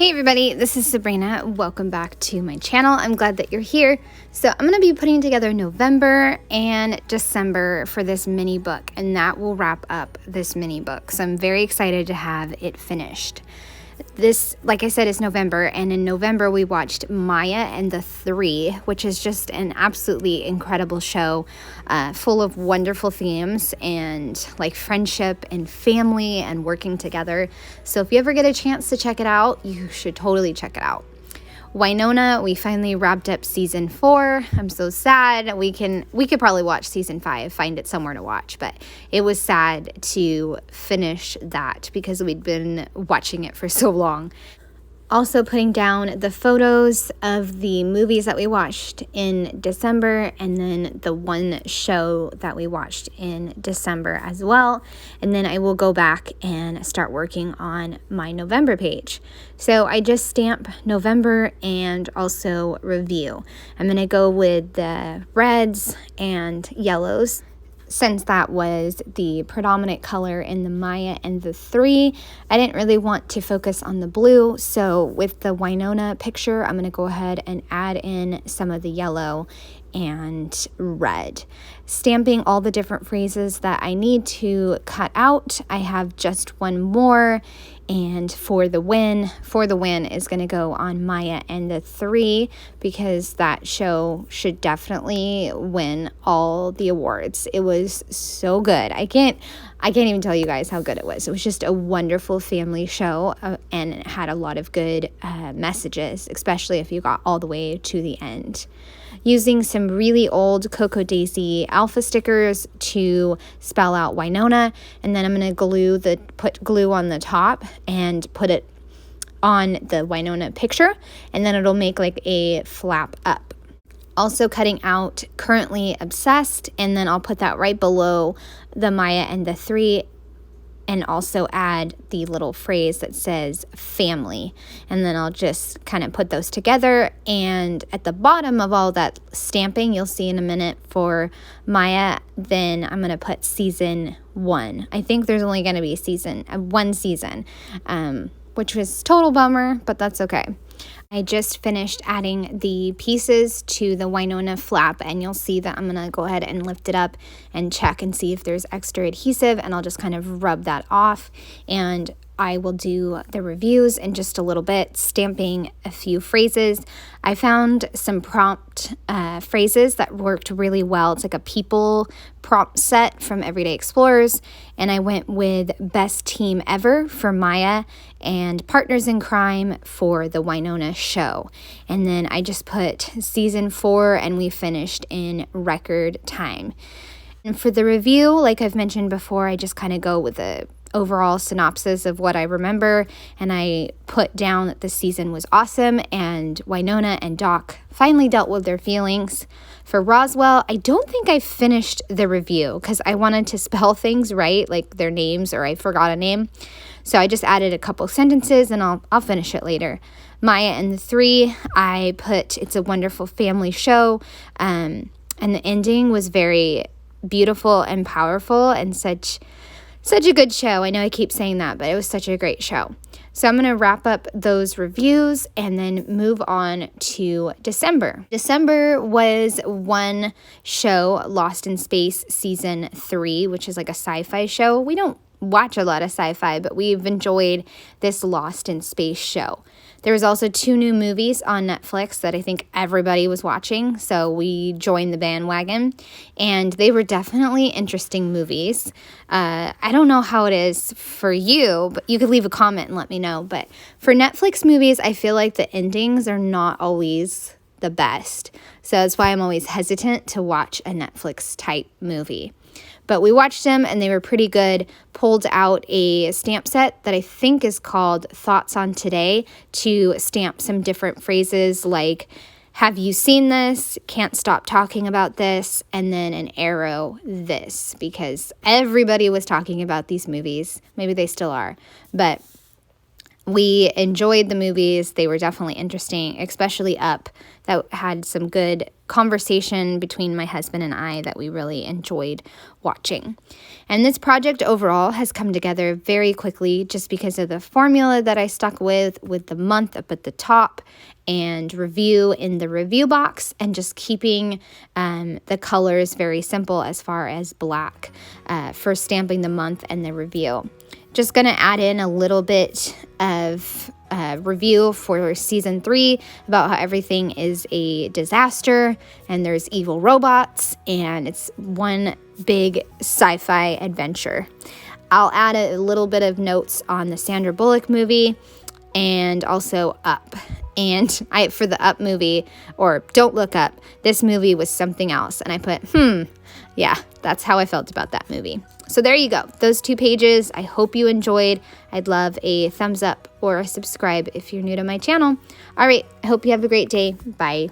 Hey everybody, this is Sabrina. Welcome back to my channel. I'm glad that you're here. So I'm going to be putting together November and December for this mini book, and that will wrap up this mini book. So I'm very excited to have it finished. This, like I said, is November, and in November we watched Maya and the Three, which is just an absolutely incredible show, full of wonderful themes and like friendship and family and working together. So if you ever get a chance to check it out, you should totally check it out. Winona, we finally wrapped up season 4. I'm so sad. We could probably watch season 5, find it somewhere to watch, but it was sad to finish that because we'd been watching it for so long. Also putting down the photos of the movies that we watched in December, and then the one show that we watched in December as well. And then I will go back and start working on my November page. So I just stamp November and also review. I'm going to go with the reds and yellows, since that was the predominant color in the Maya and the Three. I didn't really want to focus on the blue, so with the Winona picture, I'm going to go ahead and add in some of the yellow and red. Stamping all the different phrases that I need to cut out. I have just one more, and for the win is going to go on Maya and the Three, because that show should definitely win all the awards. It was so good. I can't even tell you guys how good it was. It was just a wonderful family show, and it had a lot of good messages, especially if you got all the way to the end. Using some really old Cocoa Daisy alpha stickers to spell out Winona, and then I'm going to put glue on the top and put it on the Winona picture, and then it'll make like a flap up. Also cutting out Currently Obsessed, and then I'll put that right below the Maya and the Three, and also add the little phrase that says family. And then I'll just kind of put those together. And at the bottom of all that stamping, you'll see in a minute for Maya, then I'm going to put season 1. I think there's only going to be one season, which was total bummer, but that's okay. I just finished adding the pieces to the Winona flap, and you'll see that I'm going to go ahead and lift it up and check and see if there's extra adhesive, and I'll just kind of rub that off, and I will do the reviews in just a little bit, stamping a few phrases. I found some prompt phrases that worked really well. It's like a people prompt set from Everyday Explorers, and I went with Best Team Ever for Maya and Partners in Crime for the Winona show. And then I just put season 4, and we finished in record time. And for the review, like I've mentioned before, I just kind of go with the overall synopsis of what I remember, and I put down that the season was awesome and Winona and Doc finally dealt with their feelings. For Roswell, I don't think I finished the review because I wanted to spell things right, like their names, or I forgot a name. So I just added a couple sentences, and I'll finish it later. Maya and the Three, I put It's a Wonderful Family Show, and the ending was very beautiful and powerful, and such a good show. I know I keep saying that, but it was such a great show. So I'm going to wrap up those reviews and then move on to December. December was one show, Lost in Space Season 3, which is like a sci-fi show. We don't watch a lot of sci-fi, but we've enjoyed this Lost in Space show. There was also 2 new movies on Netflix that I think everybody was watching, so we joined the bandwagon, and they were definitely interesting movies. I don't know how it is for you, but you could leave a comment and let me know. But for Netflix movies, I feel like the endings are not always the best, so that's why I'm always hesitant to watch a Netflix type movie. But we watched them, and they were pretty good. Pulled out a stamp set that I think is called Thoughts on Today to stamp some different phrases like, have you seen this? Can't stop talking about this. And then an arrow, this, because everybody was talking about these movies. Maybe they still are. But We enjoyed the movies. They were definitely interesting, especially Up. That had some good conversation between my husband and I that we really enjoyed watching. And this project overall has come together very quickly just because of the formula that I stuck with the month up at the top and review in the review box, and just keeping the colors very simple as far as black for stamping the month and the review. Just going to add in a little bit of review for season 3 about how everything is a disaster and there's evil robots and it's one big sci-fi adventure. I'll add a little bit of notes on the Sandra Bullock movie and also Up. And for the Up movie, or Don't Look Up, this movie was something else. And I put, yeah, that's how I felt about that movie. So there you go. Those 2 pages. I hope you enjoyed. I'd love a thumbs up or a subscribe if you're new to my channel. All right. I hope you have a great day. Bye.